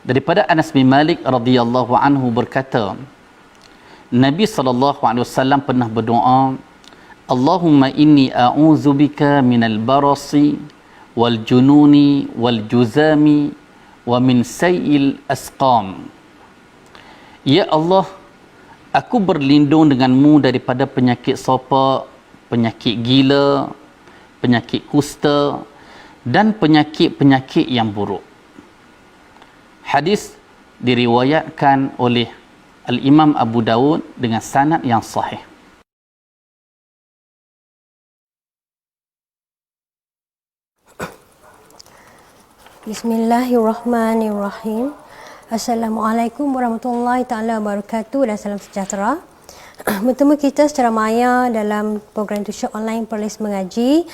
Daripada Anas bin Malik radhiyallahu anhu berkata, Nabi SAW pernah berdoa, Allahumma inni a'udzubika minal barasi wal jununi wal juzami wa min sayil asqam. Ya Allah, aku berlindung denganmu daripada penyakit sopak, penyakit gila, penyakit kusta dan penyakit-penyakit yang buruk. Hadis diriwayatkan oleh Al-Imam Abu Dawud dengan sanad yang sahih. Bismillahirrahmanirrahim. Assalamualaikum warahmatullahi taala wabarakatuh dan salam sejahtera. Bertemu kita secara maya dalam program Tuition Online Perlis Mengaji.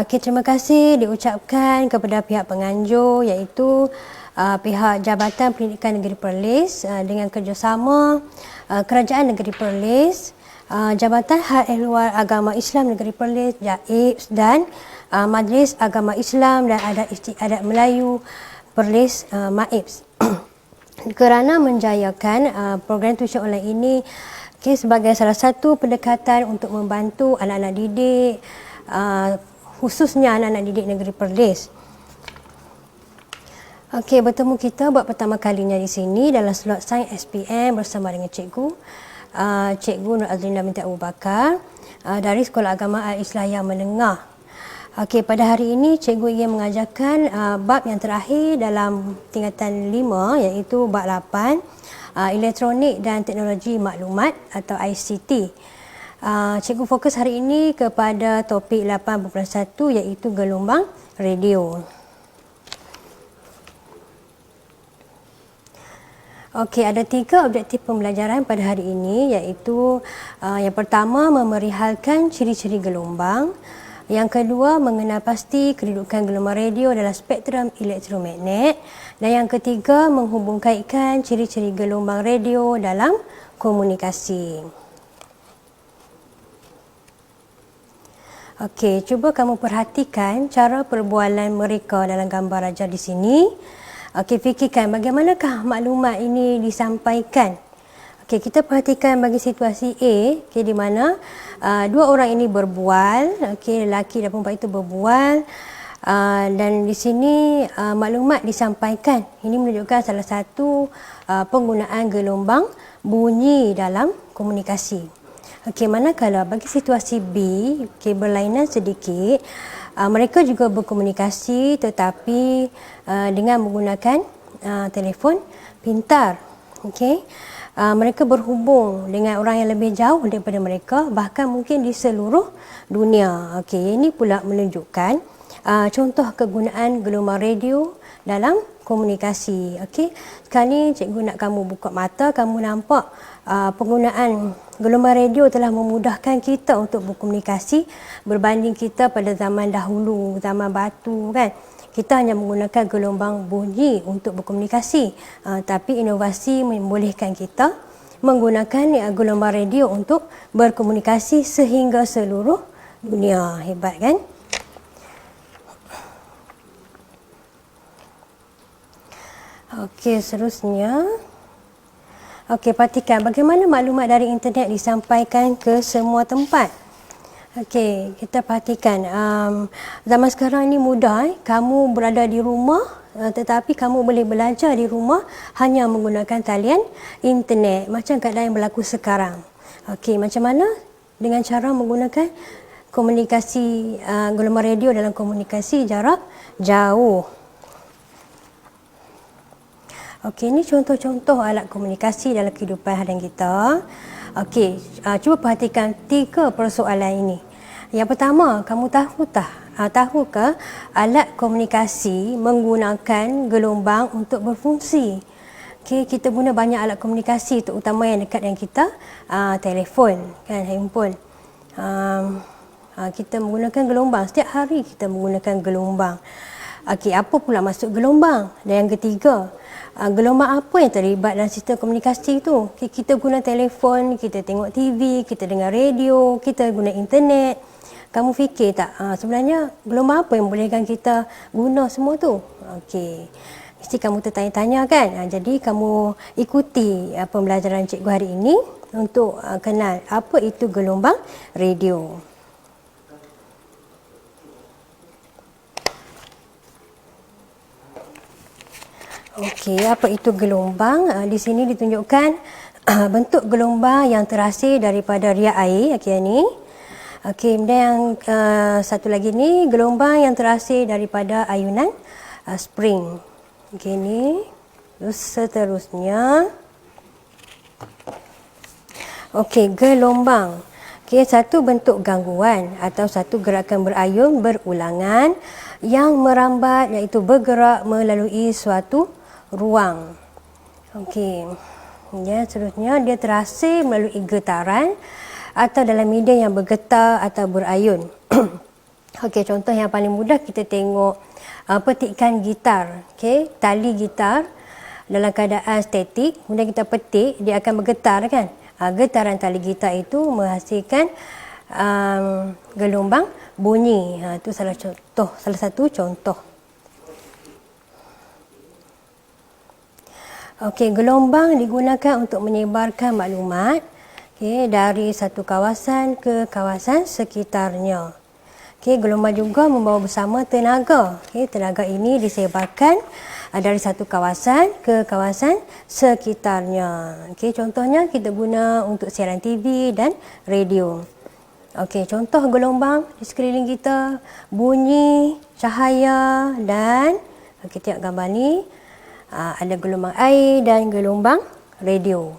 Terima kasih diucapkan kepada pihak penganjur iaitu pihak Jabatan Pendidikan Negeri Perlis dengan kerjasama Kerajaan Negeri Perlis, Jabatan Had Ehluar Agama Islam Negeri Perlis JAIPS dan Majlis Agama Islam dan Adat Istiadat Melayu Perlis MAIPS kerana menjayakan program tuition online ini sebagai salah satu pendekatan untuk membantu anak-anak didik, khususnya anak-anak didik Negeri Perlis. Okey, bertemu kita buat pertama kalinya di sini dalam slot Sains SPM bersama dengan Cikgu Nur Azlina binti Abu Bakar dari Sekolah Agama Al-Islahiyah Menengah. Okey, pada hari ini cikgu ingin mengajarkan bab yang terakhir dalam tingkatan 5 iaitu bab 8, Elektronik dan Teknologi Maklumat atau ICT. Cikgu fokus hari ini kepada topik 8.1 iaitu gelombang radio. Okey, ada 3 objektif pembelajaran pada hari ini iaitu yang pertama memerihalkan ciri-ciri gelombang, yang kedua mengenal pasti kedudukan gelombang radio dalam spektrum elektromagnet dan yang ketiga menghubungkaitkan ciri-ciri gelombang radio dalam komunikasi. Okey, cuba kamu perhatikan cara perbualan mereka dalam gambar ajar di sini. Okey, fikirkan bagaimanakah maklumat ini disampaikan. Okey, kita perhatikan bagi situasi A, okey, di mana dua orang ini berbual, okey, lelaki dan perempuan itu berbual dan di sini maklumat disampaikan. Ini menunjukkan salah satu penggunaan gelombang bunyi dalam komunikasi. Okey, manakala bagi situasi B, okey, berlainan sedikit. Mereka juga berkomunikasi tetapi dengan menggunakan telefon pintar. Okey. Mereka berhubung dengan orang yang lebih jauh daripada mereka, bahkan mungkin di seluruh dunia. Okey, ini pula menunjukkan contoh kegunaan gelombang radio dalam komunikasi. Okey. Sekarang ni cikgu nak kamu buka mata, kamu nampak penggunaan gelombang radio telah memudahkan kita untuk berkomunikasi berbanding kita pada zaman dahulu, zaman batu kan. Kita hanya menggunakan gelombang bunyi untuk berkomunikasi. Tapi inovasi membolehkan kita menggunakan gelombang radio untuk berkomunikasi sehingga seluruh dunia. Hebat kan? Okey, seterusnya. Okey, perhatikan bagaimana maklumat dari internet disampaikan ke semua tempat. Okey, kita perhatikan zaman sekarang ini mudah. Kamu berada di rumah tetapi kamu boleh belajar di rumah hanya menggunakan talian internet. Macam keadaan yang berlaku sekarang. Okey, macam mana? Dengan cara menggunakan komunikasi gelombang radio dalam komunikasi jarak jauh. Okey, ini contoh-contoh alat komunikasi dalam kehidupan harian kita. Okey, cuba perhatikan 3 persoalan ini. Yang pertama, kamu tahukah alat komunikasi menggunakan gelombang untuk berfungsi? Okey, kita guna banyak alat komunikasi terutama yang dekat dengan kita, telefon, kan, handphone. Kita menggunakan gelombang, setiap hari kita menggunakan gelombang. Okey, apa pula maksud gelombang? Dan yang ketiga, gelombang apa yang terlibat dalam sistem komunikasi itu? Kita guna telefon, kita tengok TV, kita dengar radio, kita guna internet. Kamu fikir tak sebenarnya gelombang apa yang bolehkan kita guna semua tu? Okey. mesti kamu tertanya-tanya kan. Jadi kamu ikuti pembelajaran cikgu hari ini untuk kenal apa itu gelombang radio. Okey, apa itu gelombang? Di sini ditunjukkan bentuk gelombang yang terhasil daripada riak air. Okey, ni. Okey, kemudian yang satu lagi ni gelombang yang terhasil daripada ayunan spring. Okey, ni. Terus seterusnya. Okey, gelombang. Okey, satu bentuk gangguan atau satu gerakan berayun berulangan yang merambat iaitu bergerak melalui suatu ruang. Okey. Ya, seterusnya dia terhasil melalui getaran atau dalam media yang bergetar atau berayun. Okey, contoh yang paling mudah kita tengok petikan gitar. Okey, tali gitar dalam keadaan statik, kemudian kita petik, dia akan bergetar kan. Getaran tali gitar itu menghasilkan gelombang bunyi. Itu salah satu contoh. Okey, gelombang digunakan untuk menyebarkan maklumat dari satu kawasan ke kawasan sekitarnya. Gelombang juga membawa bersama tenaga. Tenaga ini disebarkan dari satu kawasan ke kawasan sekitarnya. Contohnya kita guna untuk siaran TV dan radio. Contoh gelombang di sekeliling kita, bunyi, cahaya dan kita tengok gambar ni. Ada gelombang air dan gelombang radio.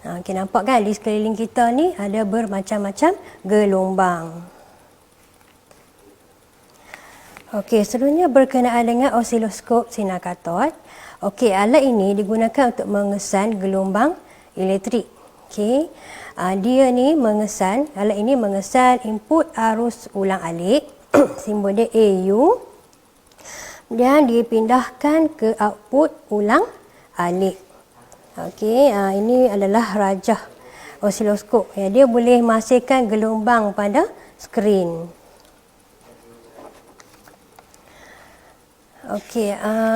Nampak kan di sekeliling kita ni ada bermacam-macam gelombang. Seterusnya berkenaan dengan osiloskop sinar katod. Alat ini digunakan untuk mengesan gelombang elektrik. Dia ni mengesan, alat ini mengesan input arus ulang alik, simbol dia AU, dan dipindahkan ke output ulang alik. Ini adalah rajah osiloskop. Dia boleh menghasilkan gelombang pada skrin.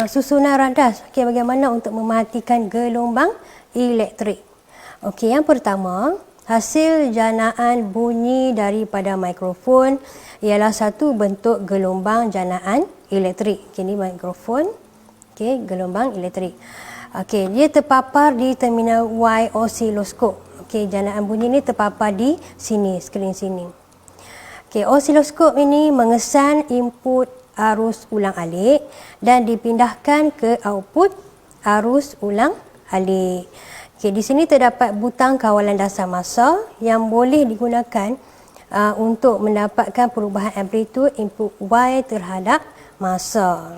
Susunan radas. Bagaimana untuk memerhatikan gelombang elektrik? Yang pertama, hasil janaan bunyi daripada mikrofon ialah satu bentuk gelombang janaan elektrik. Ini mikrofon. Gelombang elektrik. Dia terpapar di terminal Y osiloskop. Janaan bunyi ini terpapar di sini, skrin sini. Osiloskop ini mengesan input arus ulang alik dan dipindahkan ke output arus ulang alik. Di sini terdapat butang kawalan dasar masa yang boleh digunakan untuk mendapatkan perubahan amplitud input Y terhadap masa.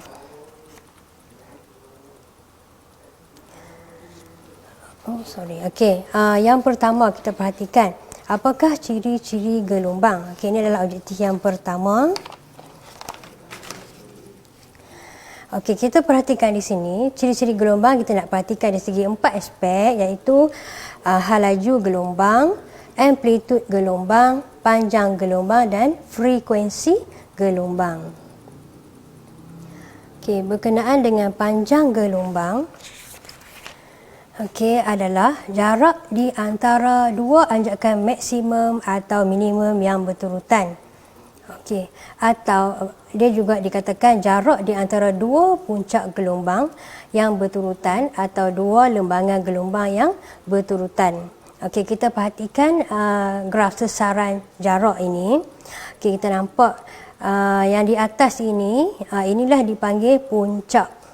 Yang pertama kita perhatikan, apakah ciri-ciri gelombang? Ini adalah objektif yang pertama. Kita perhatikan di sini, ciri-ciri gelombang kita nak perhatikan dari segi 4 aspek, iaitu laju gelombang, amplitud gelombang, panjang gelombang dan frekuensi gelombang. Berkenaan dengan panjang gelombang, adalah jarak di antara dua anjakan maksimum atau minimum yang berturutan. Atau dia juga dikatakan jarak di antara dua puncak gelombang yang berturutan atau dua lembangan gelombang yang berturutan. Kita perhatikan graf sesaran jarak ini. Kita nampak yang di atas ini, inilah dipanggil puncak.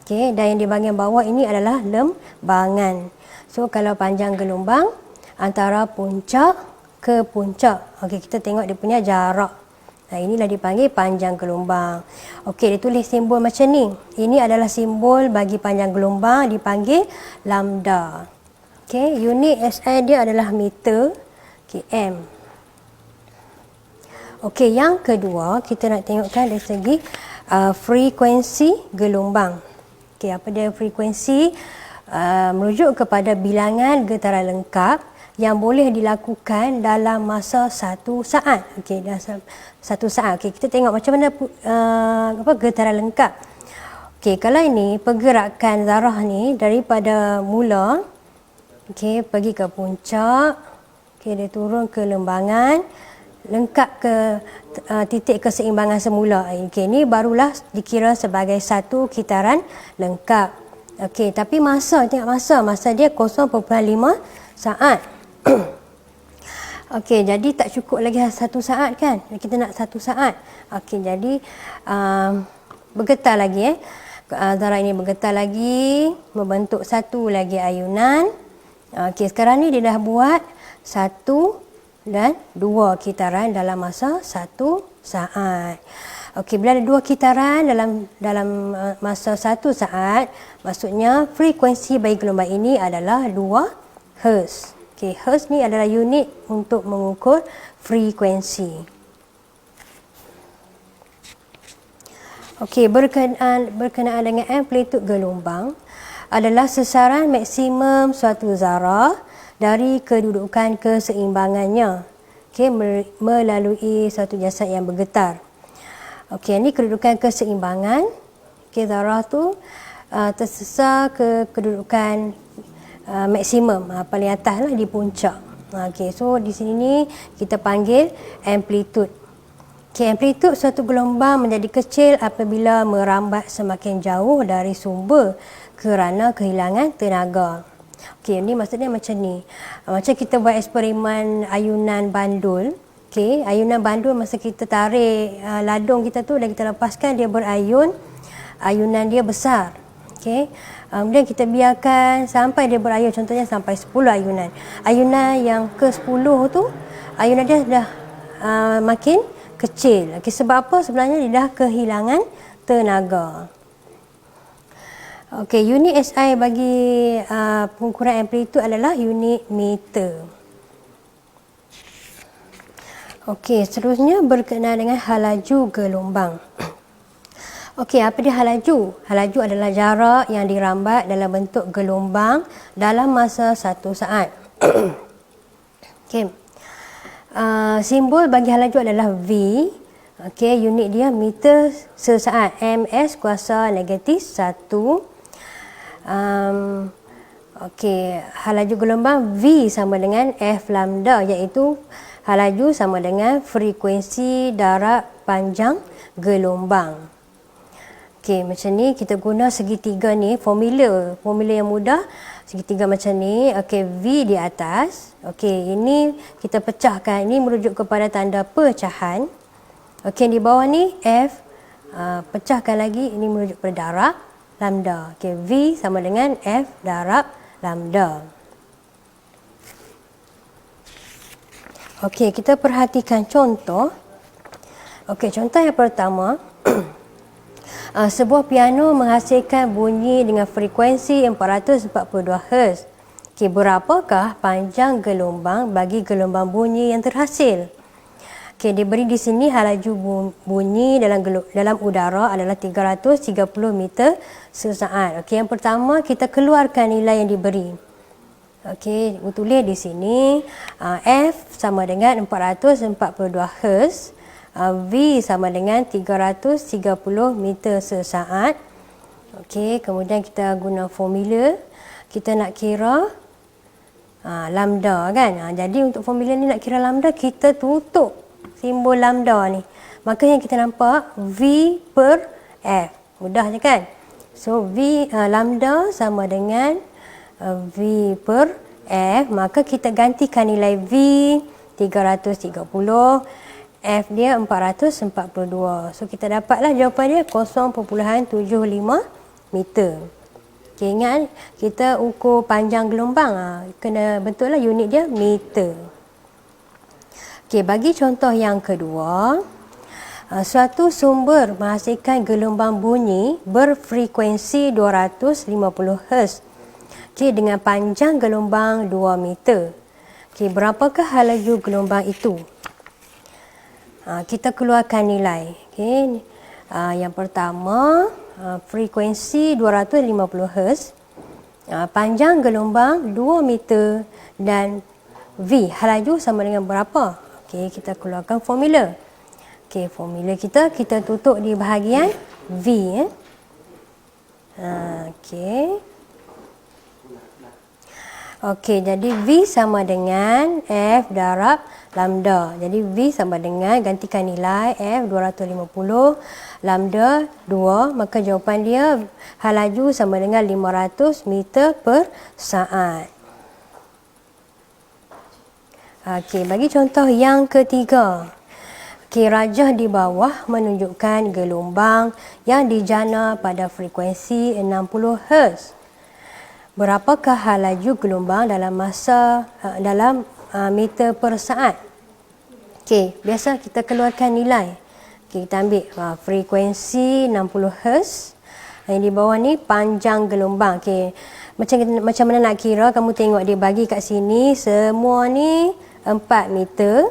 Dan yang di bahagian bawah ini adalah lembangan. Kalau panjang gelombang antara puncak ke puncak, kita tengok dia punya jarak. Inilah dipanggil panjang gelombang. Dia tulis simbol macam ni. Ini adalah simbol bagi panjang gelombang, dipanggil lambda. Unit SI dia adalah meter km. Yang kedua kita nak tengokkan dari segi frekuensi gelombang. Apa dia frekuensi? Merujuk kepada bilangan getaran lengkap yang boleh dilakukan dalam masa 1 saat. Dalam 1 saat. Kita tengok macam mana getaran lengkap. Okey, kalau ini pergerakan zarah ni daripada mula, okey, pergi ke puncak, okey, dia turun ke lembangan, lengkap ke titik keseimbangan semula. Okey, ni barulah dikira sebagai satu kitaran lengkap. Okey, tapi masa, tengok masa dia 0.5 saat. Okey, jadi tak cukup lagi 1 saat kan? Kita nak 1 saat. Okey, jadi bergetar lagi zarah ini bergetar lagi, membentuk satu lagi ayunan. Okey, sekarang ni dia dah buat 1 dan 2 kitaran dalam masa 1 saat. Okey, bila ada 2 kitaran dalam masa 1 saat, maksudnya frekuensi bagi gelombang ini adalah 2 Hz. Okey, Hz ni adalah unit untuk mengukur frekuensi. Okey, berkenaan dengan amplitude gelombang adalah sesaran maksimum suatu zarah dari kedudukan keseimbangannya, okey, melalui suatu jasad yang bergetar. Okey, ini kedudukan keseimbangan. Okey, zarah tu tersesar ke kedudukan maksimum, paling atas lah di puncak. Okey, so di sini ni kita panggil amplitude. Okey, amplitude suatu gelombang menjadi kecil apabila merambat semakin jauh dari sumber kerana kehilangan tenaga. Okey, ni maksudnya macam ni. Macam kita buat eksperimen ayunan bandul. Okey, ayunan bandul masa kita tarik ladung kita tu dan kita lepaskan, dia berayun, ayunan dia besar. Okey. Kemudian kita biarkan sampai dia berayun, contohnya sampai 10 ayunan. Ayunan yang ke-10 tu, ayunan dia dah makin kecil. Okey, sebab apa? Sebenarnya dia dah kehilangan tenaga. Okey, unit SI bagi pengukuran amplitude adalah unit meter. Okey, seterusnya berkenaan dengan halaju gelombang. Okey, apa dia halaju? Halaju adalah jarak yang dirambat dalam bentuk gelombang dalam masa 1 saat. Okey. Simbol bagi halaju adalah V. Okey, unit dia meter sesaat. MS kuasa negatif 1. Okey, halaju gelombang V sama dengan F lambda, iaitu halaju sama dengan frekuensi darab panjang gelombang. Okey, macam ni kita guna segitiga ni, formula yang mudah, segitiga macam ni. Okey, V di atas. Okey, ini kita pecahkan, ini merujuk kepada tanda pecahan. Okey, di bawah ni F, pecahkan lagi, ini merujuk kepada darab lambda. Okey, V sama dengan F darab lambda. Okey, kita perhatikan contoh. Okey, contoh yang pertama. Sebuah piano menghasilkan bunyi dengan frekuensi 442 Hz. Okey, berapakah panjang gelombang bagi gelombang bunyi yang terhasil? Okey, diberi di sini halaju bunyi dalam udara adalah 330 meter sesaat. Okey, yang pertama kita keluarkan nilai yang diberi. Okey, tulis di sini F sama dengan 442 Hz. V sama dengan 330 meter sesaat. Okey, kemudian kita guna formula. Kita nak kira lambda kan. Jadi untuk formula ni nak kira lambda, kita tutup simbol lambda ni. Maka yang kita nampak V per F. Mudah je kan? So V lambda sama dengan V per F. Maka kita gantikan nilai V 330, F dia 442. So kita dapatlah jawapan dia 0.75 meter. Okay, ingat kita ukur panjang gelombang, kena betul lah unit dia meter. Okay, bagi contoh yang kedua, suatu sumber menghasilkan gelombang bunyi berfrekuensi 250 Hz. Okay, dengan panjang gelombang 2 meter. Okay, berapakah halaju gelombang itu? Kita keluarkan nilai. Okay. Yang pertama, frekuensi 250 Hz, panjang gelombang 2 meter dan V, halaju sama dengan berapa? Okay, kita keluarkan formula. Okay, formula kita tutup di bahagian V. Okey. Okey, jadi V sama dengan F darab lambda. Jadi V sama dengan, gantikan nilai F 250, lambda 2, maka jawapan dia hal laju sama dengan 500 meter per saat. Okey, bagi contoh yang ketiga. Okey, rajah di bawah menunjukkan gelombang yang dijana pada frekuensi 60 Hz. Berapakah hal laju gelombang dalam meter per saat? Okey, biasa kita keluarkan nilai. Okey, kita ambil frekuensi 60 Hz. Yang di bawah ni panjang gelombang. Okey, macam mana nak kira? Kamu tengok dia bagi kat sini semua ni 4 meter.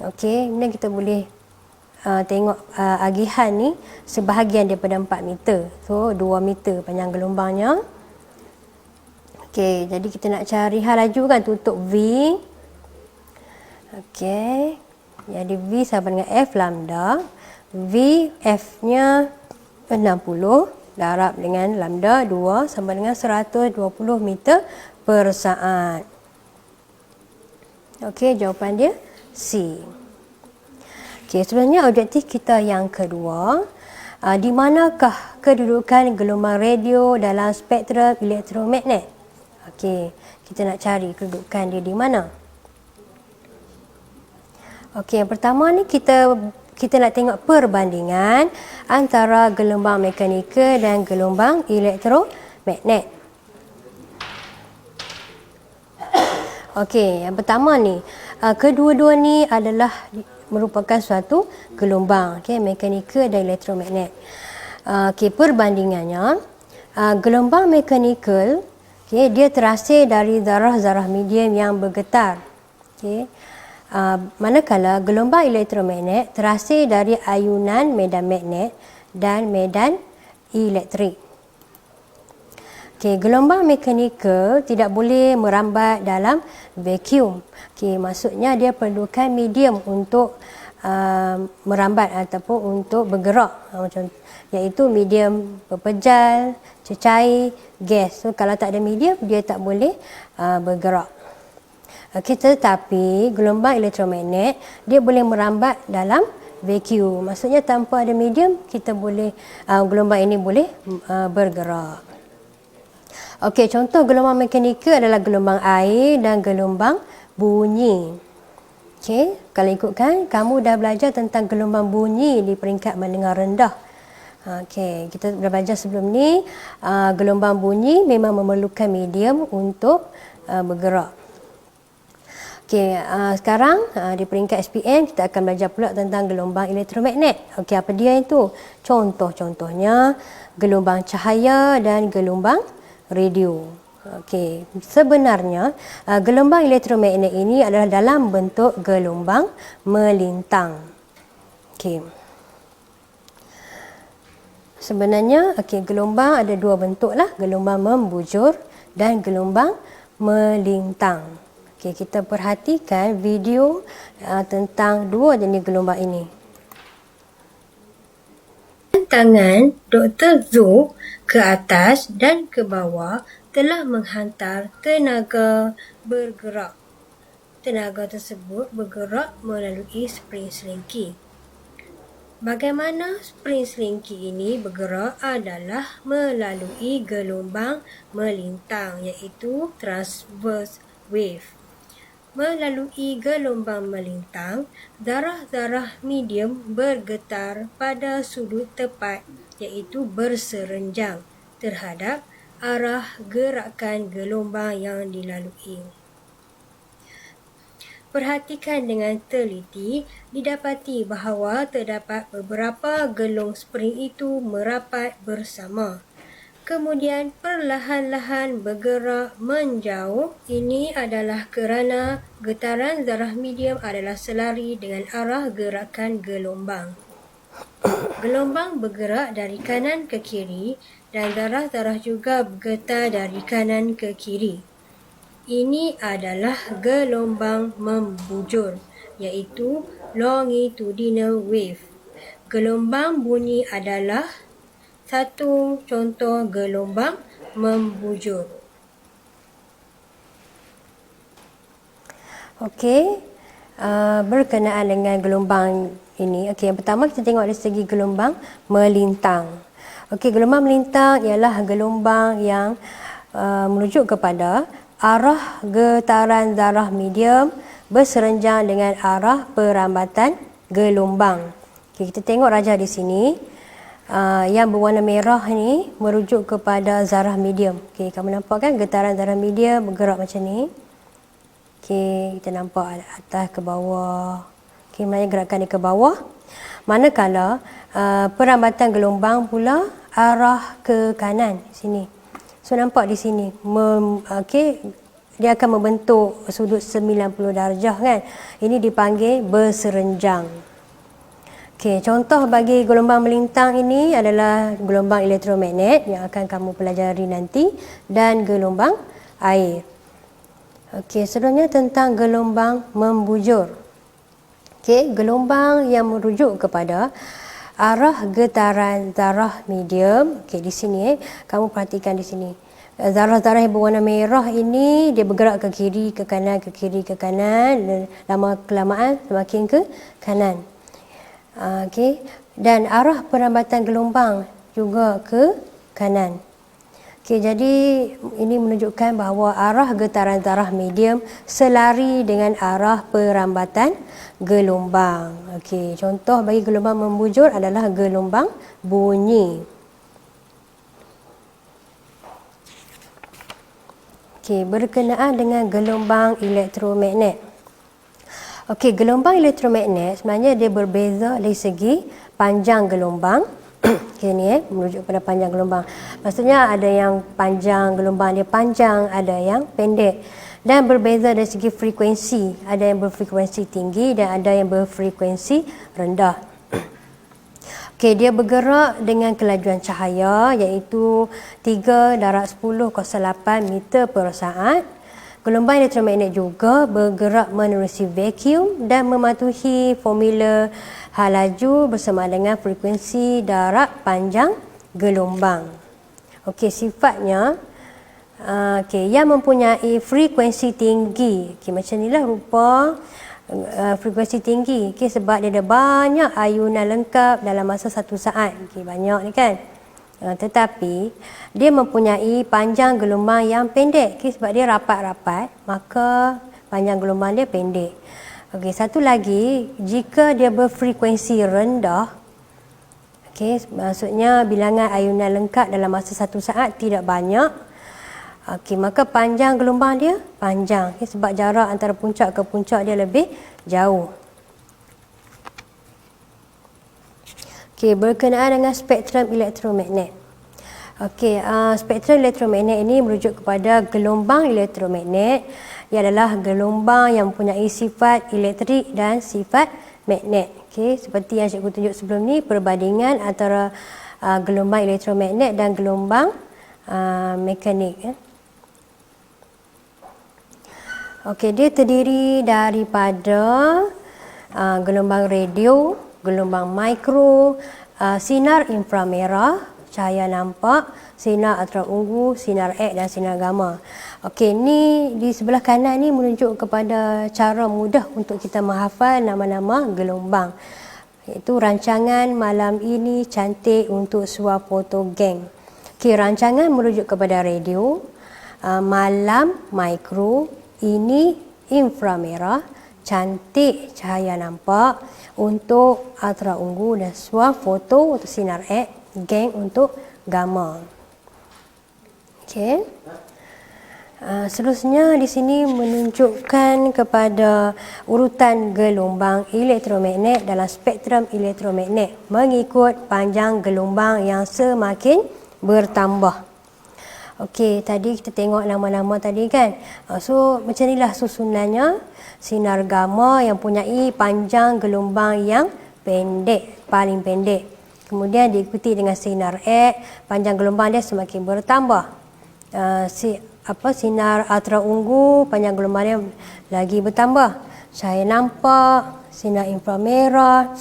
Okey, kemudian kita boleh tengok agihan ni sebahagian daripada 4 meter. So 2 meter panjang gelombangnya. Okey, jadi kita nak cari hal laju kan untuk V. Okey, jadi V sama dengan F lambda. V F-nya 60 darab dengan lambda 2 sama dengan 120 meter per saat. Okey, jawapan dia C. Okey, sebenarnya objektif kita yang kedua, di manakah kedudukan gelombang radio dalam spektrum elektromagnet? Okey, kita nak cari kedudukan dia di mana. Okey, yang pertama ni kita nak tengok perbandingan antara gelombang mekanikal dan gelombang elektromagnet. Okey, yang pertama ni, kedua-dua ni adalah merupakan suatu gelombang, okey, mekanikal dan elektromagnet. Okey, perbandingannya, gelombang mekanikal, okey, dia terhasil dari zarah-zarah medium yang bergetar. Okey. Manakala gelombang elektromagnet terhasil dari ayunan medan magnet dan medan elektrik. Okey, gelombang mekanikal tidak boleh merambat dalam vacuum. Okey, maksudnya dia perlukan medium untuk merambat ataupun untuk bergerak. Macam iaitu medium berpejal, cecair, gas. So kalau tak ada medium dia tak boleh bergerak. Okey, tetapi gelombang elektromagnet dia boleh merambat dalam vacuum. Maksudnya tanpa ada medium kita boleh gelombang ini boleh bergerak. Okey, contoh gelombang mekanikal adalah gelombang air dan gelombang bunyi. Okey, kalau ikutkan kamu dah belajar tentang gelombang bunyi di peringkat mendengar rendah. Okey, kita dah belajar sebelum ni gelombang bunyi memang memerlukan medium untuk bergerak. Okey, sekarang di peringkat SPM kita akan belajar pula tentang gelombang elektromagnet. Okey, apa dia itu? Contoh-contohnya gelombang cahaya dan gelombang radio. Okey, sebenarnya gelombang elektromagnet ini adalah dalam bentuk gelombang melintang. Okey. Sebenarnya gelombang ada dua bentuk lah, gelombang membujur dan gelombang melintang. Okey, kita perhatikan video tentang dua jenis gelombang ini. Tangan Dr. Zhou ke atas dan ke bawah telah menghantar tenaga bergerak. Tenaga tersebut bergerak melalui spring selingki. Bagaimana spring selingki ini bergerak adalah melalui gelombang melintang iaitu transverse wave. Melalui gelombang melintang, zarah-zarah medium bergetar pada sudut tepat iaitu berserenjang terhadap arah gerakan gelombang yang dilalui. Perhatikan dengan teliti, didapati bahawa terdapat beberapa gelung spring itu merapat bersama. Kemudian perlahan-lahan bergerak menjauh. Ini adalah kerana getaran zarah medium adalah selari dengan arah gerakan gelombang. Gelombang bergerak dari kanan ke kiri dan zarah-zarah juga bergetar dari kanan ke kiri. Ini adalah gelombang membujur iaitu longitudinal wave. Gelombang bunyi adalah satu contoh gelombang membujur. Okey, berkenaan dengan gelombang ini. Okey, yang pertama kita tengok dari segi gelombang melintang. Okey, gelombang melintang ialah gelombang yang merujuk kepada arah getaran zarah medium berserenjang dengan arah perambatan gelombang. Okey, kita tengok rajah di sini. Yang berwarna merah ni merujuk kepada zarah medium. Okey, kamu nampak kan getaran zarah medium bergerak macam ni. Okey, kita nampak atas ke bawah. Okey, maknanya gerakan ni ke bawah. Manakala perambatan gelombang pula arah ke kanan sini. So nampak di sini. Okey, dia akan membentuk sudut 90 darjah kan. Ini dipanggil berserenjang. Okey, contoh bagi gelombang melintang ini adalah gelombang elektromagnet yang akan kamu pelajari nanti dan gelombang air. Okey, seterusnya tentang gelombang membujur. Okey, gelombang yang merujuk kepada arah getaran zarah medium. Okey, di sini kamu perhatikan di sini. Zarah-zarah yang berwarna merah ini dia bergerak ke kiri, ke kanan, ke kiri, ke kanan, dan lama kelamaan semakin ke kanan. Okey, dan arah perambatan gelombang juga ke kanan. Okey, jadi ini menunjukkan bahawa arah getaran zarah medium selari dengan arah perambatan gelombang. Okey, contoh bagi gelombang membujur adalah gelombang bunyi. Okey, berkenaan dengan gelombang elektromagnet. Okey, gelombang elektromagnet sebenarnya dia berbeza dari segi panjang gelombang. Okey, ni merujuk pada panjang gelombang. Maksudnya ada yang panjang gelombang dia panjang, ada yang pendek. Dan berbeza dari segi frekuensi. Ada yang berfrekuensi tinggi dan ada yang berfrekuensi rendah. Okey, dia bergerak dengan kelajuan cahaya iaitu 3·10⁸ meter per saat. Gelombang elektromagnet juga bergerak menerusi vacuum dan mematuhi formula hal laju bersama dengan frekuensi darab panjang gelombang. Okey, sifatnya yang mempunyai frekuensi tinggi. Okey, macam inilah rupa frekuensi tinggi. Okey, sebab dia ada banyak ayunan lengkap dalam masa 1 saat. Okey, banyak ni kan. Tetapi dia mempunyai panjang gelombang yang pendek. Okay, sebab dia rapat-rapat, maka panjang gelombang dia pendek. Okey, satu lagi, jika dia berfrekuensi rendah, okey, maksudnya bilangan ayunan lengkap dalam masa 1 saat tidak banyak. Okey, maka panjang gelombang dia panjang. Okay, sebab jarak antara puncak ke puncak dia lebih jauh. Okey, berkenaan dengan spektrum elektromagnet. Okey, spektrum elektromagnet ini merujuk kepada gelombang elektromagnet. Ia adalah gelombang yang mempunyai sifat elektrik dan sifat magnet. Okey, seperti yang cikgu tunjuk sebelum ni, perbandingan antara gelombang elektromagnet dan gelombang mekanik. Okey, dia terdiri daripada gelombang radio, gelombang mikro, sinar inframerah, cahaya nampak, sinar ultraviolet, sinar X dan sinar gamma. Okey, ni di sebelah kanan ni menunjuk kepada cara mudah untuk kita menghafal nama-nama gelombang. Iaitu rancangan malam ini cantik untuk Swapoto Gang. Okey, rancangan merujuk kepada radio, malam mikro, ini inframerah, cantik cahaya nampak untuk ultraviolet dan Swapoto untuk sinar X, gang untuk gamma. Okey. Seterusnya di sini menunjukkan kepada urutan gelombang elektromagnet dalam spektrum elektromagnet mengikut panjang gelombang yang semakin bertambah. Okey, tadi kita tengok nama-nama tadi kan. So macam inilah susunannya. Sinar gamma yang mempunyai panjang gelombang yang pendek, paling pendek. Kemudian diikuti dengan sinar X, panjang gelombang dia semakin bertambah. Sinar ultraviolet, panjang gelombang dia lagi bertambah. Cahaya nampak, sinar inframerah,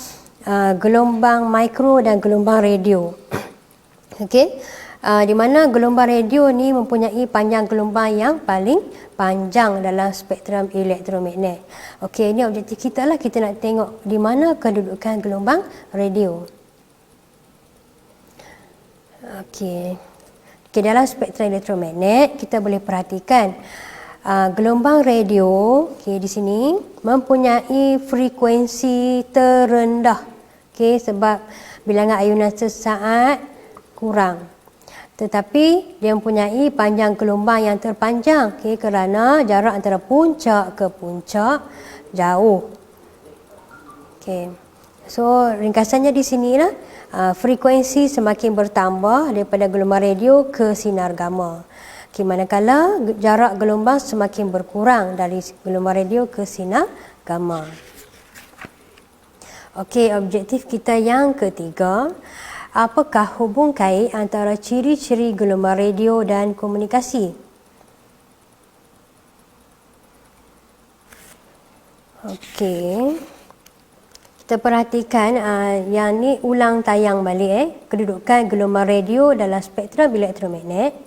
gelombang mikro dan gelombang radio. Okey. Di mana gelombang radio ni mempunyai panjang gelombang yang paling panjang dalam spektrum elektromagnet. Okey, ini objektif kita lah, kita nak tengok di mana kedudukan gelombang radio. Okey. Okey, dalam spektrum elektromagnet kita boleh perhatikan gelombang radio di sini mempunyai frekuensi terendah. Sebab bilangan ayunan sesaat kurang. Tetapi dia mempunyai panjang gelombang yang terpanjang kerana jarak antara puncak ke puncak jauh. So ringkasannya di sinilah frekuensi semakin bertambah daripada gelombang radio ke sinar gamma. Manakala jarak gelombang semakin berkurang dari gelombang radio ke sinar gamma. Objektif kita yang ketiga. Apakah hubung kait antara ciri-ciri gelombang radio dan komunikasi? Kita perhatikan yang ni ulang tayang balik kedudukan gelombang radio dalam spektrum elektromagnet.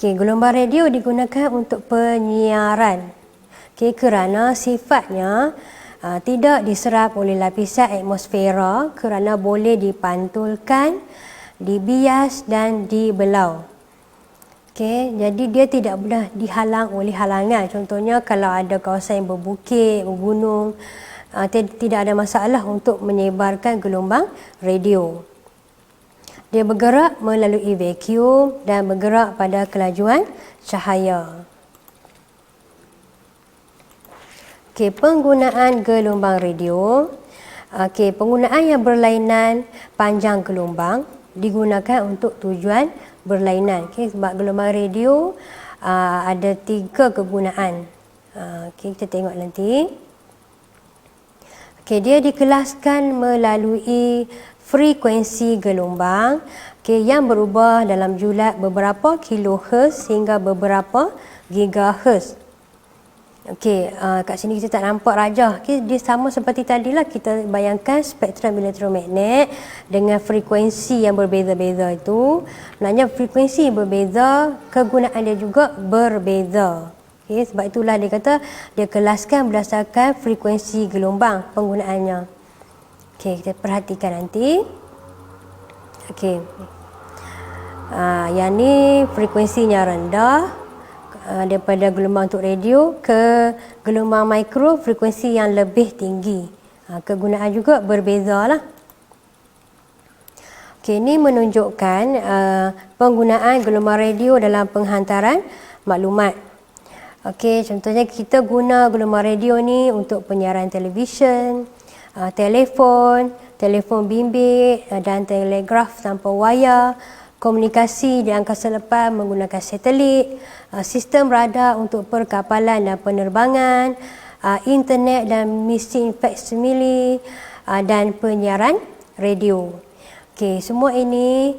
Gelombang radio digunakan untuk penyiaran. Kerana sifatnya tidak diserap oleh lapisan atmosfera kerana boleh dipantulkan, dibias dan dibelau. Jadi dia tidak mudah dihalang oleh halangan. Contohnya kalau ada kawasan yang berbukit, bergunung, tidak ada masalah untuk menyebarkan gelombang radio. Dia bergerak melalui vacuum dan bergerak pada kelajuan cahaya. Penggunaan gelombang radio. Penggunaan yang berlainan panjang gelombang digunakan untuk tujuan berlainan. Sebab gelombang radio ada 3 kegunaan. Kita tengok nanti. Dia dikelaskan melalui frekuensi gelombang yang berubah dalam julat beberapa kilohertz hingga beberapa gigahertz. Kat sini kita tak nampak rajah. Dia sama seperti tadilah, kita bayangkan spektrum elektromagnet dengan frekuensi yang berbeza-beza itu. Sebenarnya frekuensi berbeza, kegunaan dia juga berbeza. Sebab itulah dia kata dia kelaskan berdasarkan frekuensi gelombang penggunaannya. Kita perhatikan nanti. Yang ni frekuensinya rendah. Daripada gelombang untuk radio ke gelombang mikro, frekuensi yang lebih tinggi. Kegunaan juga berbeza lah. Ini menunjukkan penggunaan gelombang radio dalam penghantaran maklumat. Contohnya kita guna gelombang radio ni untuk penyiaran televisyen, telefon bimbit dan telegraf tanpa wayar, komunikasi di angkasa lepas menggunakan satelit, sistem radar untuk perkapalan dan penerbangan, internet dan mesin faksimile dan penyiaran radio. Semua ini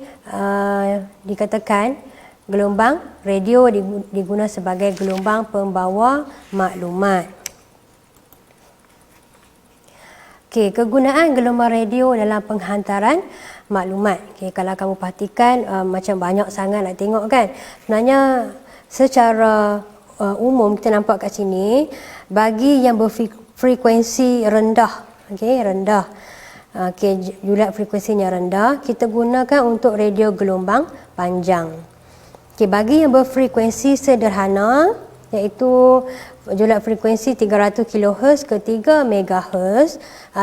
dikatakan gelombang radio digunakan sebagai gelombang pembawa maklumat. Kegunaan gelombang radio dalam penghantaran maklumat. Kalau kamu perhatikan macam banyak sangat nak tengok kan. Sebenarnya secara umum kita nampak kat sini, bagi yang berfrekuensi rendah, rendah. Julat frekuensinya rendah, kita gunakan untuk radio gelombang panjang. Bagi yang berfrekuensi sederhana, iaitu julat frekuensi 300 kHz ke 3 MHz,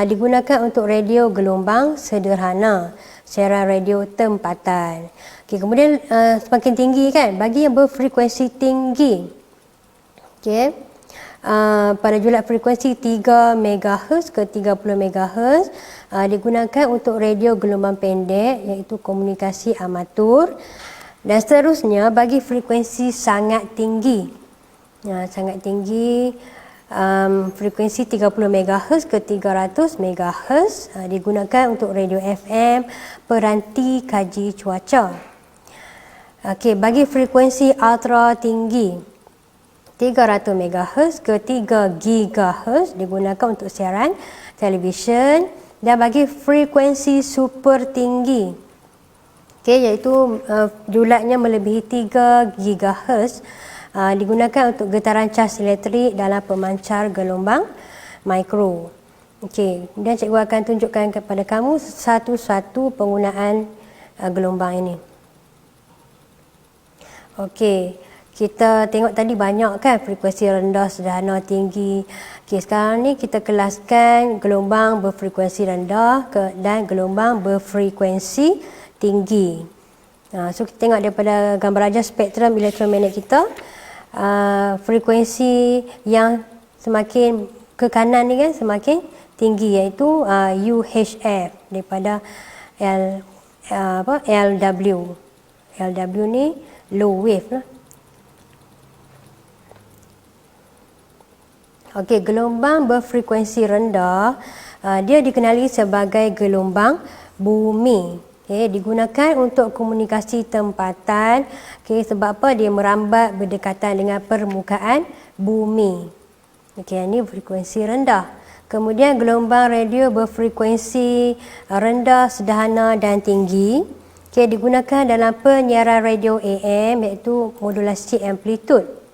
digunakan untuk radio gelombang sederhana, siaran radio tempatan. Kemudian semakin tinggi kan, bagi yang berfrekuensi tinggi, pada julat frekuensi 3 MHz ke 30 MHz, digunakan untuk radio gelombang pendek, iaitu komunikasi amatur. Dan seterusnya bagi frekuensi sangat tinggi, frekuensi 30 MHz ke 300 MHz, digunakan untuk radio FM, peranti kaji cuaca. Bagi frekuensi ultra tinggi, 300 MHz ke 3 GHz, digunakan untuk siaran televisyen. Dan bagi frekuensi super tinggi, iaitu julatnya melebihi 3 GHz, digunakan untuk getaran cas elektrik dalam pemancar gelombang mikro. Kemudian cikgu akan tunjukkan kepada kamu satu-satu penggunaan gelombang ini. Kita tengok tadi banyak kan frekuensi rendah, sederhana, tinggi. Sekarang ni kita kelaskan gelombang berfrekuensi rendah dan gelombang berfrekuensi tinggi. So kita tengok daripada gambar ajar spektrum elektromagnet kita, frekuensi yang semakin ke kanan ni kan semakin tinggi, iaitu UHF daripada LW. LW ni low wave lah. Gelombang berfrekuensi rendah dia dikenali sebagai gelombang bumi. Digunakan untuk komunikasi tempatan. Sebab apa? Dia merambat berdekatan dengan permukaan bumi. Ini frekuensi rendah. Kemudian gelombang radio berfrekuensi rendah, sederhana dan tinggi. Digunakan dalam penyiaran radio AM, iaitu modulasi amplitud.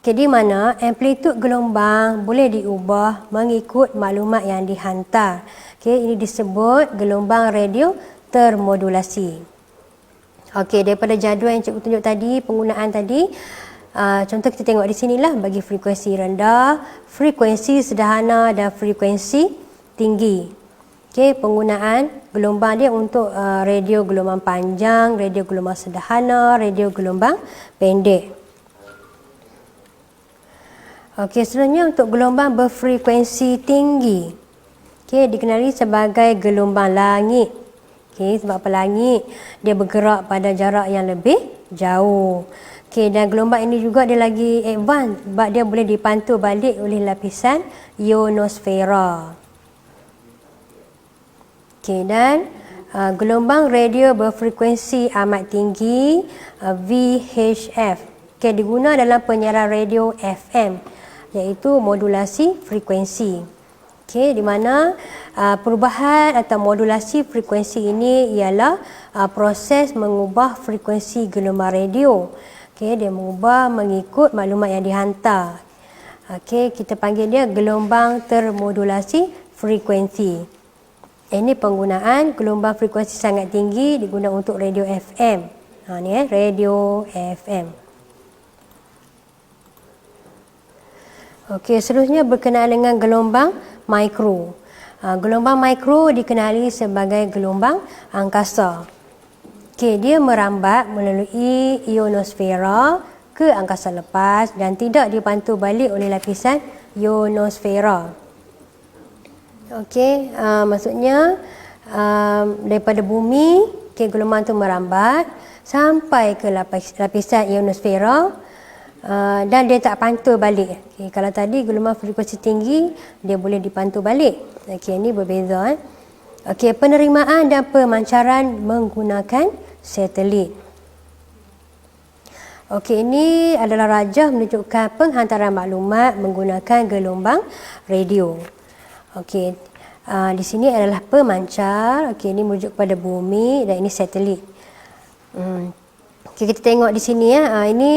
Di mana amplitud gelombang boleh diubah mengikut maklumat yang dihantar. Ini disebut gelombang radio termodulasi. Daripada jadual yang cikgu tunjuk tadi, penggunaan tadi, contoh kita tengok di sinilah bagi frekuensi rendah, frekuensi sederhana dan frekuensi tinggi. Penggunaan gelombang dia untuk radio gelombang panjang, radio gelombang sederhana, radio gelombang pendek. Seterusnya untuk gelombang berfrekuensi tinggi, dikenali sebagai gelombang langit. Sebab apa langit? Dia bergerak pada jarak yang lebih jauh. Dan gelombang ini juga dia lagi advance sebab dia boleh dipantul balik oleh lapisan ionosfera. Dan gelombang radio berfrekuensi amat tinggi, VHF, diguna dalam penyiaran radio FM, iaitu modulasi frekuensi. Di mana perubahan atau modulasi frekuensi ini ialah proses mengubah frekuensi gelombang radio. Dia mengubah mengikut maklumat yang dihantar. Kita panggil dia gelombang termodulasi frekuensi. Ini penggunaan gelombang frekuensi sangat tinggi digunakan untuk radio FM. Radio FM. Seterusnya berkenaan dengan gelombang mikro. Gelombang mikro dikenali sebagai gelombang angkasa. Dia merambat melalui ionosfera ke angkasa lepas dan tidak dipantul balik oleh lapisan ionosfera. Maksudnya daripada bumi, gelombang itu merambat sampai ke lapisan ionosfera. Dan dia tak pantul balik. Kalau tadi gelombang frekuensi tinggi, dia boleh dipantul balik. Ini berbeza. Penerimaan dan pemancaran menggunakan satelit. Ini adalah rajah menunjukkan penghantaran maklumat menggunakan gelombang radio. Di sini adalah pemancar. Ini merujuk pada bumi dan ini satelit. Kita tengok di sini ini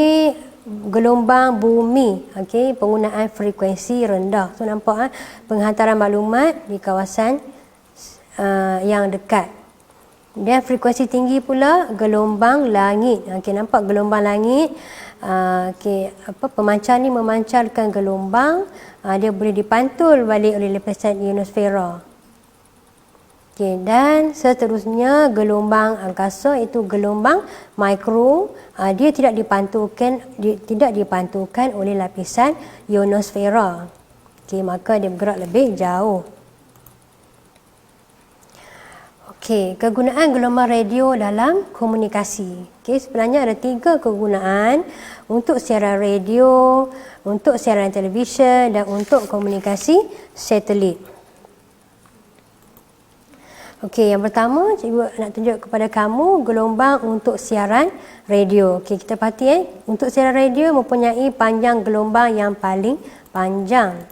gelombang bumi, penggunaan frekuensi rendah. So nampak penghantaran maklumat di kawasan yang dekat. Dan frekuensi tinggi pula gelombang langit. Nampak gelombang langit. Pemancar ni memancarkan gelombang, dia boleh dipantul balik oleh lapisan ionosfera. Dan seterusnya gelombang angkasa, itu gelombang mikro. Dia tidak dipantulkan oleh lapisan ionosfera. Maka dia bergerak lebih jauh. Kegunaan gelombang radio dalam komunikasi. Sebenarnya ada 3 kegunaan: untuk siaran radio, untuk siaran televisyen dan untuk komunikasi satelit. Yang pertama, cikgu nak tunjuk kepada kamu gelombang untuk siaran radio. Kita perhati untuk siaran radio mempunyai panjang gelombang yang paling panjang.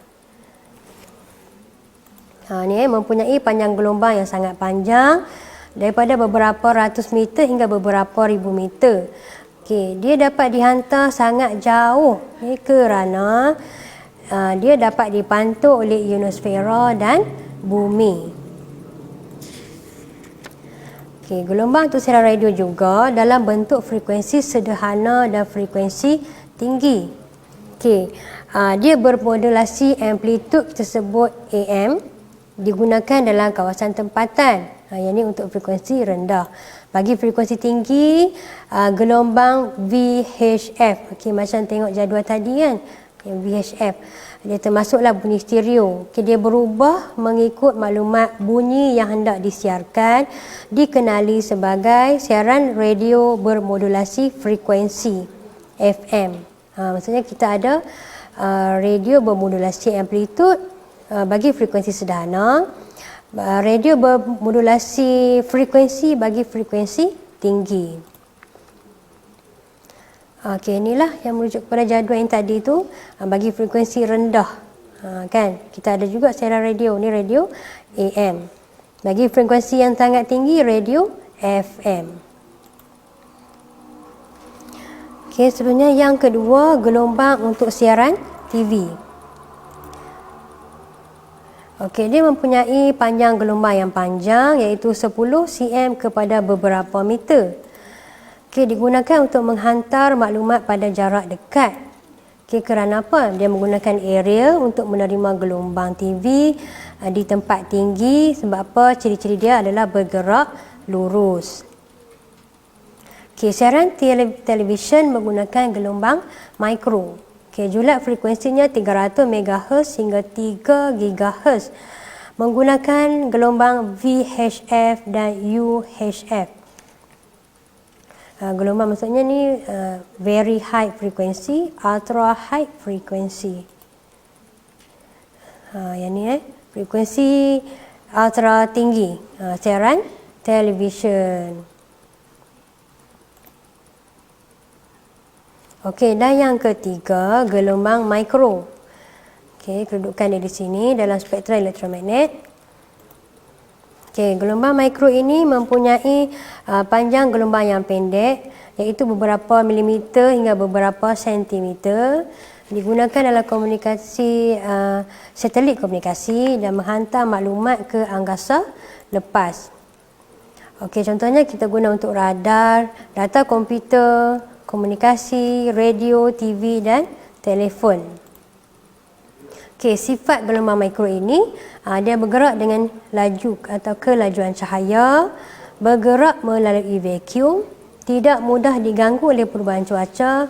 Mempunyai panjang gelombang yang sangat panjang. daripada beberapa ratus meter hingga beberapa ribu meter. Okey, dia dapat dihantar sangat jauh kerana dia dapat dipantau oleh ionosfera dan bumi. Okey, gelombang untuk siaran radio juga dalam bentuk frekuensi sederhana dan frekuensi tinggi. Okey, dia bermodulasi amplitud tersebut AM, digunakan dalam kawasan tempatan. Yang ini untuk frekuensi rendah. Bagi frekuensi tinggi, gelombang VHF. Okey, macam tengok jadual tadi kan, VHF. Dia termasuklah bunyi stereo. Okey, dia berubah mengikut maklumat bunyi yang hendak disiarkan, dikenali sebagai siaran radio bermodulasi frekuensi FM. Maksudnya kita ada radio bermodulasi amplitud bagi frekuensi sederhana, radio bermodulasi frekuensi bagi frekuensi tinggi. Okey, inilah yang merujuk kepada jadual yang tadi tu, bagi frekuensi rendah. Kan? Kita ada juga siaran radio, ni radio AM. Bagi frekuensi yang sangat tinggi, radio FM. Okey, sebenarnya yang kedua, gelombang untuk siaran TV. Okey, dia mempunyai panjang gelombang yang panjang, iaitu 10 cm kepada beberapa meter. Okey, digunakan untuk menghantar maklumat pada jarak dekat. Okey, kerana apa? Dia menggunakan aerial untuk menerima gelombang TV di tempat tinggi. Sebab apa? Ciri-ciri dia adalah bergerak lurus. Okey, siaran televisyen menggunakan gelombang mikro. Okey, julat frekuensinya 300 MHz hingga 3 GHz. Menggunakan gelombang VHF dan UHF. Gelombang maksudnya ni very high frequency, ultra high frequency. Yang ni frekuensi ultra tinggi, siaran televisyen. Okey, dan yang ketiga, gelombang mikro. Okey, kedudukan dia di sini dalam spektrum elektromagnet. Okey, gelombang mikro ini mempunyai panjang gelombang yang pendek, iaitu beberapa milimeter hingga beberapa sentimeter. Digunakan dalam komunikasi, satelit komunikasi dan menghantar maklumat ke angkasa lepas. Okey, contohnya kita guna untuk radar, data komputer, komunikasi, radio, TV dan telefon. Okey, sifat gelombang mikro ini, dia bergerak dengan laju atau kelajuan cahaya, bergerak melalui vacuum, tidak mudah diganggu oleh perubahan cuaca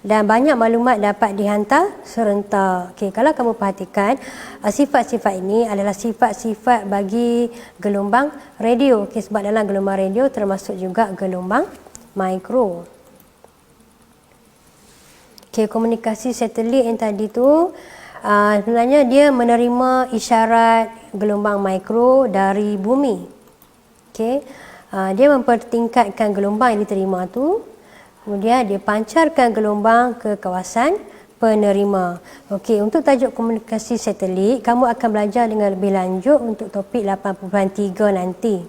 dan banyak maklumat dapat dihantar serentak. Okey, kalau kamu perhatikan, sifat-sifat ini adalah sifat-sifat bagi gelombang radio. Okey, sebab dalam gelombang radio termasuk juga gelombang mikro. Okey, komunikasi satelit yang tadi tu sebenarnya dia menerima isyarat gelombang mikro dari bumi. Okey, dia mempertingkatkan gelombang yang diterima tu, kemudian dia pancarkan gelombang ke kawasan penerima. Okey, untuk tajuk komunikasi satelit, kamu akan belajar dengan lebih lanjut untuk topik 8.3 nanti.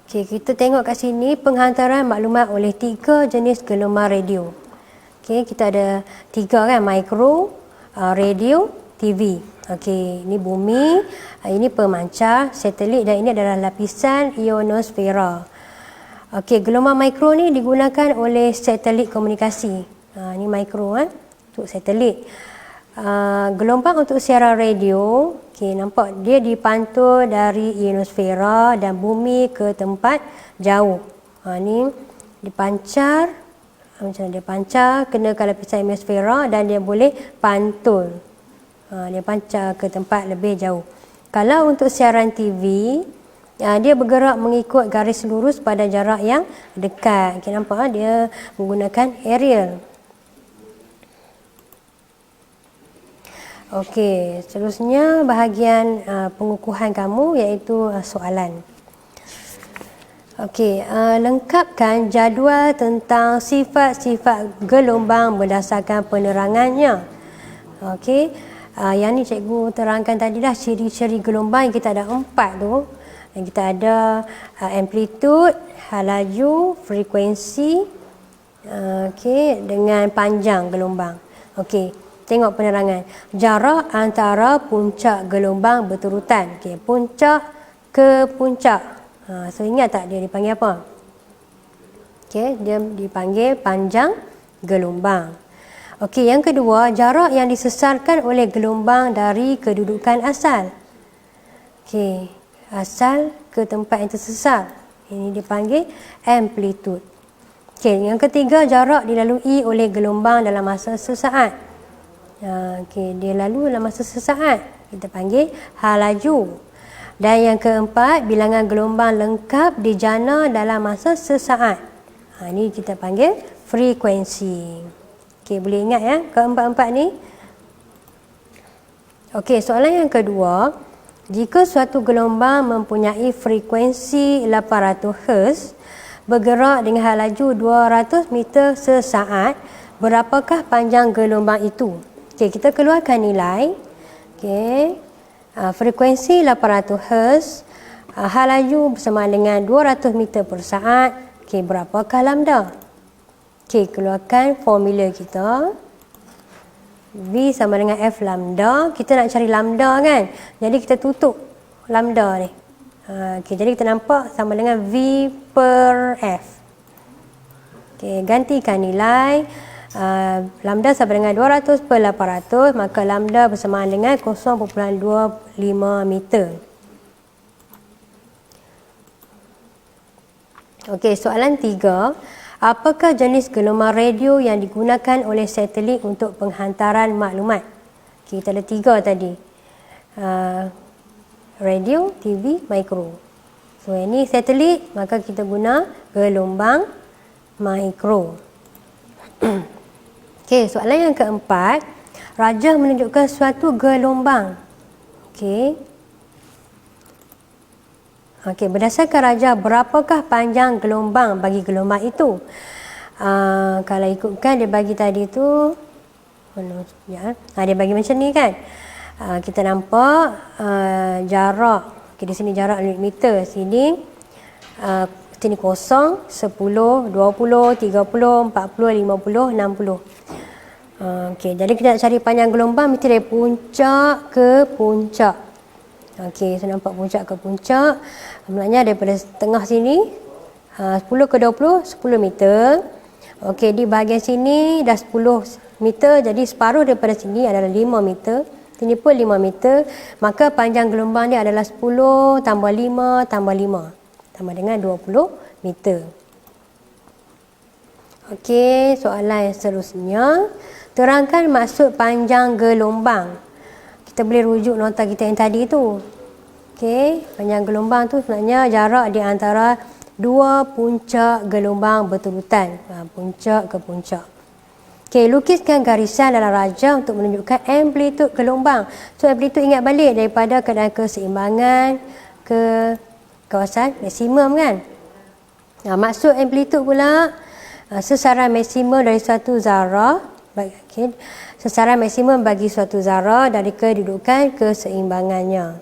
Okey, kita tengok kat sini penghantaran maklumat oleh 3 jenis gelombang radio. Okey, kita ada 3 kan, mikro, radio, TV. Okey, ini bumi, ini pemancar, satelit dan ini adalah lapisan ionosfera. Okey, gelombang mikro ni digunakan oleh satelit komunikasi. Ini mikro untuk satelit. Gelombang untuk siaran radio, okey, nampak dia dipantau dari ionosfera dan bumi ke tempat jauh. Ni dipancar, macam dia pancar kena ke lapisan ionosfera dan dia boleh pantul. Dia pancar ke tempat lebih jauh. Kalau untuk siaran TV, dia bergerak mengikut garis lurus pada jarak yang dekat. Okay, nampak dia menggunakan aerial. Okey, seterusnya bahagian pengukuhan kamu iaitu soalan. Okey, lengkapkan jadual tentang sifat-sifat gelombang berdasarkan penerangannya. Okey, yang ni cikgu terangkan tadi dah ciri-ciri gelombang yang kita ada 4 tu. Yang kita ada amplitude, laju, frekuensi, dengan panjang gelombang. Okey, tengok penerangan. Jarak antara puncak gelombang berturutan. Okey, puncak ke puncak. So ingat tak dia dipanggil apa? Okey, dia dipanggil panjang gelombang. Okey, yang kedua, jarak yang disesarkan oleh gelombang dari kedudukan asal. Okey, asal ke tempat yang tersesar. Ini dipanggil amplitude. Okey, yang ketiga, jarak dilalui oleh gelombang dalam masa sesaat. Okey, dia lalu dalam masa sesaat. Kita panggil laju. Dan yang keempat, bilangan gelombang lengkap dijana dalam masa sesaat. Ini kita panggil frekuensi. Okey, boleh ingat ya keempat-empat ni? Okey, soalan yang kedua. Jika suatu gelombang mempunyai frekuensi 800 Hz bergerak dengan laju 200 meter sesaat, berapakah panjang gelombang itu? Okey, kita keluarkan nilai. Okey. Frekuensi 800 Hz, laju bersama dengan 200 meter per saat. Okey, berapakah lambda? Okey, keluarkan formula kita. V sama dengan F lambda. Kita nak cari lambda kan? Jadi kita tutup lambda ni. Okey, jadi kita nampak sama dengan V per F. Okey, gantikan nilai. Lambda sama dengan 200 per 800. Maka lambda bersamaan dengan 0.25 meter. Okey, soalan 3. Apakah jenis gelombang radio yang digunakan oleh satelit untuk penghantaran maklumat? Kita ada 3 tadi. Radio, TV, mikro. So, ini satelit, maka kita guna gelombang mikro. Okey, soalan yang keempat. Rajah menunjukkan suatu gelombang. Okey. Okey, berdasarkan rajah, berapakah panjang gelombang bagi gelombang itu? Kalau ikutkan dia bagi tadi tu, dia bagi macam ni kan. Kita nampak jarak. Okay, di sini jarak meter. Sini sini 0, 10, 20, 30, 40, 50, 60. Okey, jadi kita nak cari panjang gelombang mesti dari puncak ke puncak. Okey, so nampak puncak ke puncak. Maknanya daripada tengah sini 10 ke 20, 10 meter. Okey, di bahagian sini dah 10 meter. Jadi separuh daripada sini adalah 5 meter. Sini pun 5 meter. Maka panjang gelombang dia adalah 10 tambah 5 tambah 5. Sama dengan 20 meter. Okey, soalan yang seterusnya. Terangkan maksud panjang gelombang. Kita boleh rujuk nota kita yang tadi tu. Okey, panjang gelombang tu sebenarnya jarak di antara dua puncak gelombang berturutan. Puncak ke puncak. Okey, lukiskan garisan dalam rajah untuk menunjukkan amplitude gelombang. So, amplitude ingat balik daripada keadaan keseimbangan ke kawasan maksimum kan. Maksud amplitude pula, sesaran maksimum dari suatu zarah. Okay. Sesaran maksimum bagi suatu zarah dari kedudukan keseimbangannya.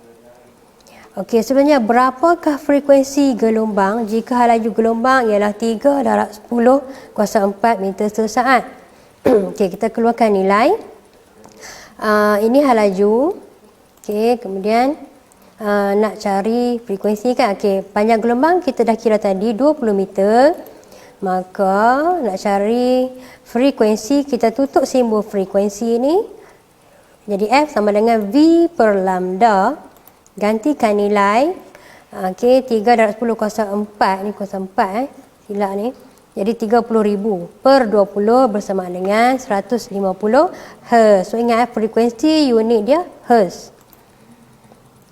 Okey, sebenarnya berapakah frekuensi gelombang jika laju gelombang ialah 3 darab 10 kuasa 4 meter sesaat? Okey, kita keluarkan nilai. Ini laju. Okey, kemudian nak cari frekuensi kan. Okey, panjang gelombang kita dah kira tadi 20 meter. Maka nak cari frekuensi, kita tutup simbol frekuensi ni. Jadi F sama dengan V per lambda. Gantikan nilai. Okey, 3 darab 10 kuasa 4. Ni kuasa 4 silap ni. Jadi 30,000 per 20 bersamaan dengan 150 Hz. So ingat frekuensi unit dia Hz.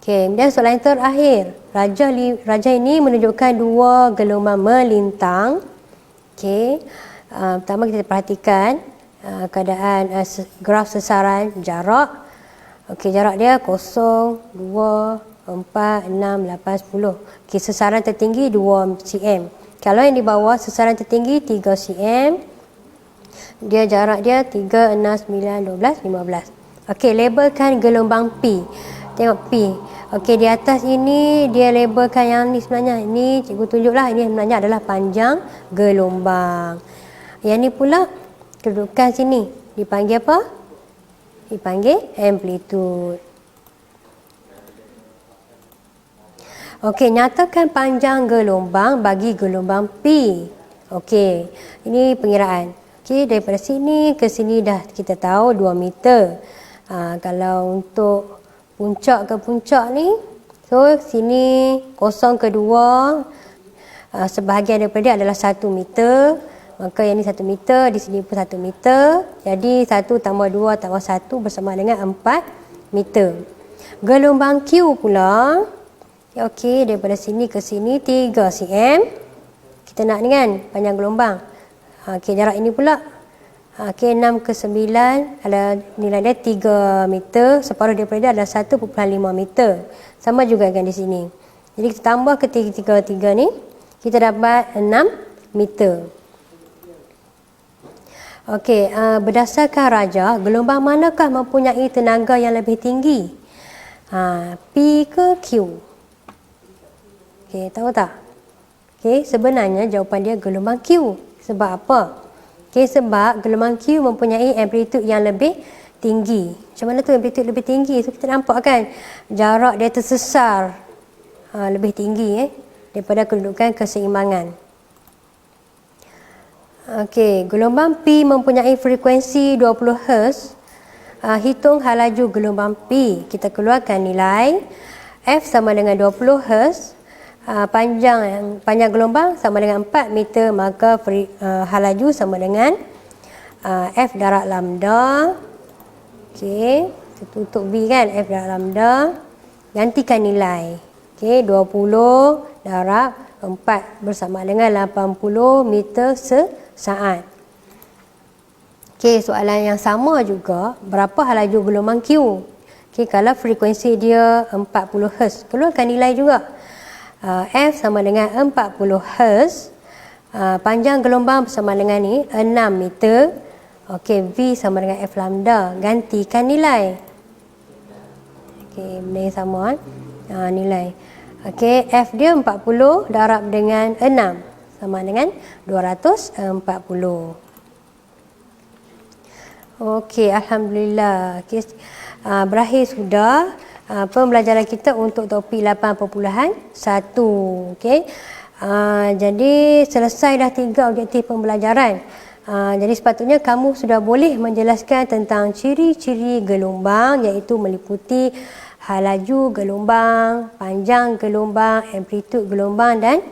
Okey, kemudian soalan terakhir. Rajah ini menunjukkan dua gelombang melintang. Okey, pertama kita perhatikan keadaan graf sesaran jarak. Okey, jarak dia 0, 2, 4, 6, 8, 10. Okey, sesaran tertinggi 2 cm. Kalau yang di bawah sesaran tertinggi 3 cm. Dia jarak dia 3, 6, 9, 12, 15. Okey, labelkan gelombang P. Tengok P. Okey, di atas ini dia labelkan yang ni sebenarnya. Ini cikgu tunjuklah, ini sebenarnya adalah panjang gelombang. Yang ni pula kedudukan sini dipanggil apa? Dipanggil amplitude. Okey, nyatakan panjang gelombang bagi gelombang P. Okey, ini pengiraan. Okey, daripada sini ke sini dah kita tahu 2 meter. Kalau untuk puncak ke puncak ni, so sini kosong kedua, sebahagian daripada dia adalah 1 meter. Maka yang ni 1 meter, di sini pun 1 meter. Jadi 1 tambah 2 tambah 1 bersama dengan 4 meter. Gelombang Q pula, okey, daripada sini ke sini 3 cm. Kita nak ni kan, panjang gelombang. Okey, jarak ini pula. Okey, 6 ke 9 adalah nilai dia 3 meter. Separuh daripada dia adalah 1.5 meter. Sama juga dengan di sini. Jadi kita tambah ke 3 ni, kita dapat 6 meter. Okey, berdasarkan rajah, gelombang manakah mempunyai tenaga yang lebih tinggi? P ke Q? Okey, tahu tak? Okey, sebenarnya jawapan dia gelombang Q. Sebab apa? Okey, sebab gelombang Q mempunyai amplitude yang lebih tinggi. Macam mana tu amplitude lebih tinggi? So kita nampak kan jarak dia tersesar lebih tinggi daripada kedudukan keseimbangan. Okey, gelombang P mempunyai frekuensi 20 Hz. Hitung laju gelombang P. Kita keluarkan nilai F sama dengan 20 Hz. Panjang gelombang sama dengan 4 meter, maka laju sama dengan F darab lambda. Okey, kita tutup V kan, F darab lambda. Gantikan nilai. Okey, 20 darab 4 bersama dengan 80 meter sesaat. Okey, soalan yang sama juga, berapa laju gelombang Q? Okey, kalau frekuensi dia 40 Hz, keluarkan nilai juga. F sama dengan 40 Hz. Panjang gelombang bersama dengan ni 6 meter. Okey, V sama dengan F lambda. Gantikan nilai. Okey, benda yang sama nilai. Okey, F dia 40 darab dengan 6 sama dengan 240. Okey, alhamdulillah. Okey, berakhir sudah pembelajaran kita untuk topik 8.1. Okey. Jadi selesai dah 3 objektif pembelajaran. Jadi sepatutnya kamu sudah boleh menjelaskan tentang ciri-ciri gelombang, iaitu meliputi laju gelombang, panjang gelombang, amplitude gelombang dan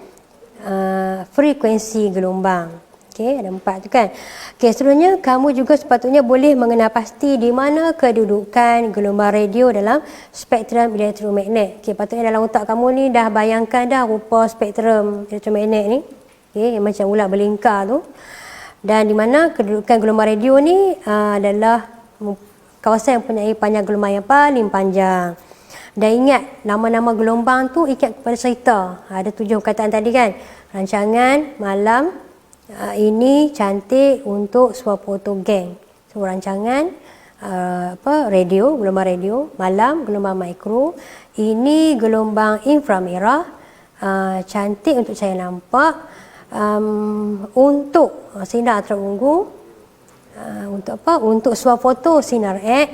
frekuensi gelombang. Okey, ada 4 tu kan. Okey, seterusnya kamu juga sepatutnya boleh mengenal pasti di mana kedudukan gelombang radio dalam spektrum elektromagnet. Okey, patutnya dalam otak kamu ni dah bayangkan dah rupa spektrum elektromagnet ni. Okey, macam ulat berlingkar tu. Dan di mana kedudukan gelombang radio ni adalah kawasan yang mempunyai panjang gelombang yang paling panjang. Dan ingat, nama-nama gelombang tu ikat kepada cerita. Ada 7 perkataan tadi kan. Rancangan, malam, ini cantik untuk Swapoto Gang. So rancangan radio, gelombang radio, malam gelombang mikro, ini gelombang inframerah, cantik untuk cahaya nampak, untuk sinar terunggu, untuk apa? Untuk swafoto sinar X,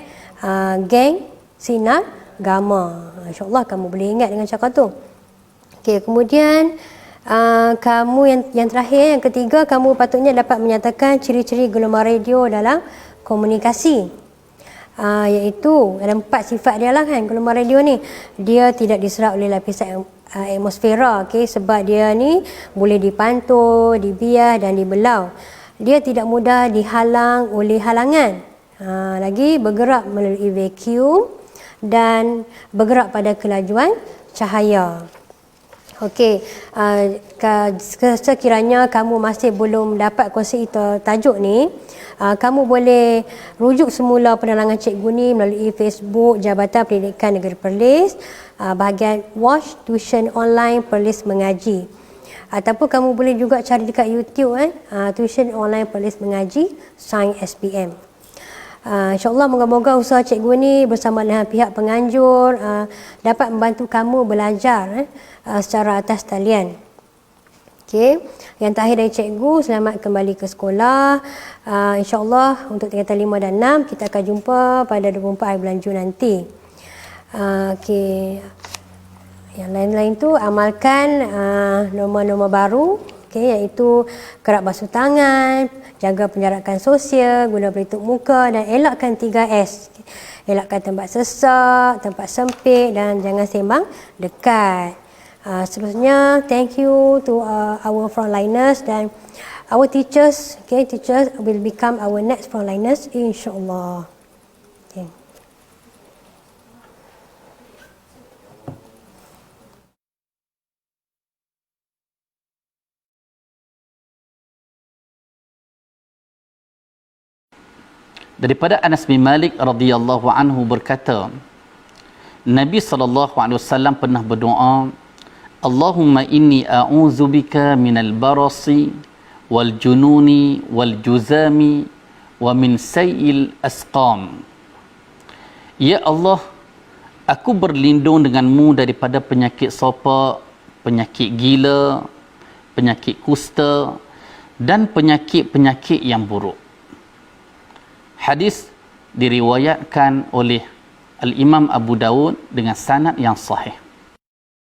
gang sinar gamma. InsyaAllah kamu boleh ingat dengan cakap tu. Okey, kemudian kamu yang terakhir, yang ketiga, kamu patutnya dapat menyatakan ciri-ciri gelombang radio dalam komunikasi. Iaitu ada 4 sifat dia lah kan gelombang radio ni. Dia tidak diserap oleh lapisan atmosfera, okay, sebab dia ni boleh dipantau, dibias dan dibelau. Dia tidak mudah dihalang oleh halangan. Lagi bergerak melalui vacuum dan bergerak pada kelajuan cahaya. Okey, sekiranya kamu masih belum dapat konsep tajuk ni, kamu boleh rujuk semula penerangan cikgu ni melalui Facebook Jabatan Pendidikan Negeri Perlis, bahagian Watch Tuition Online Perlis Mengaji. Ataupun kamu boleh juga cari dekat YouTube Tuition Online Perlis Mengaji Sains SPM. InsyaAllah moga-moga usaha cikgu ni bersama dengan pihak penganjur dapat membantu kamu belajar secara atas talian. Okey, yang terakhir dari cikgu, selamat kembali ke sekolah. InsyaAllah untuk tingkatan 5 dan 6 kita akan jumpa pada 24 hari bulan Jun nanti. Okey, yang lain-lain tu amalkan norma-norma baru, iaitu kerap basuh tangan, jaga penjarakan sosial, guna pelitup muka dan elakkan 3S. Elakkan tempat sesak, tempat sempit dan jangan sembang dekat. Seterusnya, thank you to our frontliners dan our teachers. Teachers will become our next frontliners, insyaAllah. Daripada Anas bin Malik radhiyallahu anhu berkata, Nabi SAW pernah berdoa, Allahumma inni a'udzubika minal barasi wal jununi wal juzami wa min sayil asqam. Ya Allah, aku berlindung denganmu daripada penyakit sopak, penyakit gila, penyakit kusta dan penyakit-penyakit yang buruk. Hadis diriwayatkan oleh Al-Imam Abu Dawud dengan sanad yang sahih.